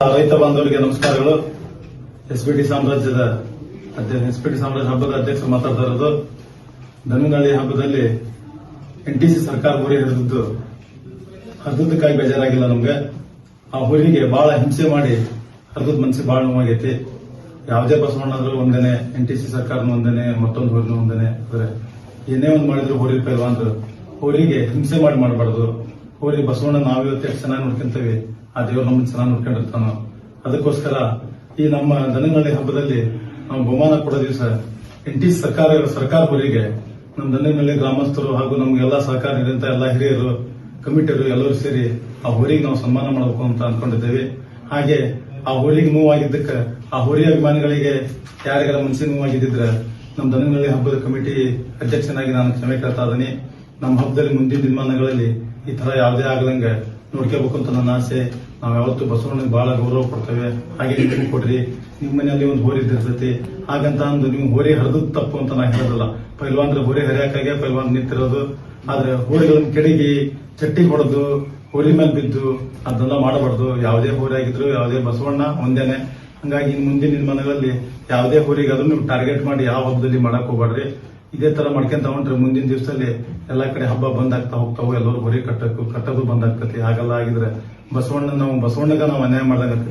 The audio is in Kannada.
ರೈತ ಬಾಂಧವರಿಗೆ ನಮಸ್ಕಾರಗಳು. ಎಸ್ಪಿಟಿ ಸಾಮ್ರಾಜ್ಯ ಹಬ್ಬದ ಅಧ್ಯಕ್ಷರು ಮಾತಾಡ್ತಾ ಇರೋದು. ದನಗಳಿ ಹಬ್ಬದಲ್ಲಿ ಎನ್ಟಿಸಿ ಸರ್ಕಾರ ಹೋರಿ ಹರಿದಕ್ಕಾಗಿ ಬೇಜಾರಾಗಿಲ್ಲ ನಮ್ಗೆ. ಆ ಹೋರಿಗೆ ಬಹಳ ಹಿಂಸೆ ಮಾಡಿ ಹರಿದ ಮನಸ್ಸಿಗೆ ಬಹಳ ನೋವಾಗೈತಿ. ಯಾವುದೇ ಬಸವಣ್ಣದ್ರು ಒಂದೇನೆ, ಎನ್ಟಿಸಿ ಸರ್ಕಾರನು ಒಂದೇನೆ, ಮತ್ತೊಂದು ಹೋರಿನೂ ಒಂದೇನೆ. ಆದ್ರೆ ಏನೇ ಒಂದು ಮಾಡಿದ್ರು ಹೋರಿ ಪೈಲ್ವಾನ್ರು ಹೋರಿಗೆ ಹಿಂಸೆ ಮಾಡಬಾರ್ದು. ಹೋರಿ ಬಸವಣ್ಣ ನಾವಿವತ್ತು ಎಷ್ಟು ಚೆನ್ನಾಗಿ ನೋಡ್ಕೊಂತೀವಿ, ಆ ದೇವ್ರು ನಮ್ಮನ್ನು ಚೆನ್ನಾಗಿ ನೋಡ್ಕೊಂಡಿರ್ತಾನೋ. ಅದಕ್ಕೋಸ್ಕರ ಈ ನಮ್ಮ ದನಗಳಿ ಹಬ್ಬದಲ್ಲಿ ನಾವು ಬಹುಮಾನ ಕೊಡೋ ದಿವಸ ಎನ್ಟಿಸಿ ಸರ್ಕಾರ ಹೋರಿಗೆ ನಮ್ಮ ದನಗಳಿ ಗ್ರಾಮಸ್ಥರು ಹಾಗೂ ನಮ್ಗೆಲ್ಲ ಸಹಕಾರ ನೀಡಿದಂತ ಎಲ್ಲ ಹಿರಿಯರು, ಕಮಿಟಿಯರು ಎಲ್ಲರೂ ಸೇರಿ ಆ ಹೋರಿಗೆ ನಾವು ಸನ್ಮಾನ ಮಾಡಬೇಕು ಅಂತ ಅನ್ಕೊಂಡಿದ್ದೇವೆ. ಹಾಗೆ ಆ ಹೋರಿಗೆ ನೋವಾಗಿದ್ದಕ್ಕೆ ಆ ಹೋರಿ ಅಭಿಮಾನಿಗಳಿಗೆ ಯಾರಿಗಾರ ಮನಸ್ಸಿನ ನೋವಾಗಿದ್ದಿದ್ರೆ ನಮ್ಮ ದನಗಳಿ ಹಬ್ಬದ ಕಮಿಟಿ ಅಧ್ಯಕ್ಷನಾಗಿ ನಾನು ಕ್ಷಮೆ ಕೇಳ್ತಾ ಇದ್ದೀನಿ. ನಮ್ಮ ಹಬ್ಬದಲ್ಲಿ ಮುಂದಿನ ದಿನಮಾನಗಳಲ್ಲಿ ಈ ತರ ಯಾವುದೇ ಆಗದಂಗೆ ನೋಡ್ಕೋಬೇಕು ಅಂತ ನನ್ನ ಆಸೆ. ನಾವು ಯಾವತ್ತು ಬಸವಣ್ಣಗೆ ಬಹಳ ಗೌರವ ಕೊಡ್ತೇವೆ. ಹಾಗೆ ನೀವು ಕೊಡ್ರಿ, ನಿಮ್ಮ ಮನೆಯಲ್ಲಿ ಒಂದು ಹೋರಿ ಇದ್ದಿರ್ತೈತಿ. ಹಾಗಂತ ಅಂದು ನೀವು ಹೋರಿ ಹರಿದು ತಪ್ಪು ಅಂತ ನಾ ಹೇಳೋದಿಲ್ಲ. ಪೈಲ್ವಾನ್ರ ಹೋರಿ ಹರಿಯಾಕಾಗೆ ಪೈಲ್ವಾನ್ ನಿಂತಿರೋದು. ಆದ್ರೆ ಹೋರಿಗಳನ್ನು ಕೆಡಗಿ ಚಟ್ಟಿಗೆ ಹೊಡೆದು ಹೋರಿ ಮೇಲೆ ಬಿದ್ದು ಅದನ್ನೆಲ್ಲ ಮಾಡಬಾರ್ದು. ಯಾವುದೇ ಹೋರಿ ಆಗಿದ್ರು ಯಾವುದೇ ಬಸವಣ್ಣ ಒಂದೇನೆ. ಹಂಗಾಗಿ ಮುಂದಿನ ದಿನಮಾನಗಳಲ್ಲಿ ಯಾವುದೇ ಹೋರಿಗೆ ಅದನ್ನು ಟಾರ್ಗೆಟ್ ಮಾಡಿ ಯಾವ ಹಬ್ಬದಲ್ಲಿ ಮಾಡಕ್ ಹೋಗ್ಬೇಡ್ರಿ. ಇದೇ ತರ ಮಾಡ್ಕೊಂತ ಹೊಂಟ್ರೆ ಮುಂದಿನ ದಿವಸದಲ್ಲಿ ಎಲ್ಲಾ ಕಡೆ ಹಬ್ಬ ಬಂದಾಗ್ತಾ ಹೋಗ್ತಾವು. ಎಲ್ಲರೂ ಹೋರಿ ಕಟ್ಟೋದು ಬಂದಾಗ್ತತಿ. ಹಾಗೆಲ್ಲ ಆಗಿದ್ರೆ ಬಸವಣ್ಣಗ ನಾವು ಅನ್ಯಾಯ ಮಾಡ್ದಂಗ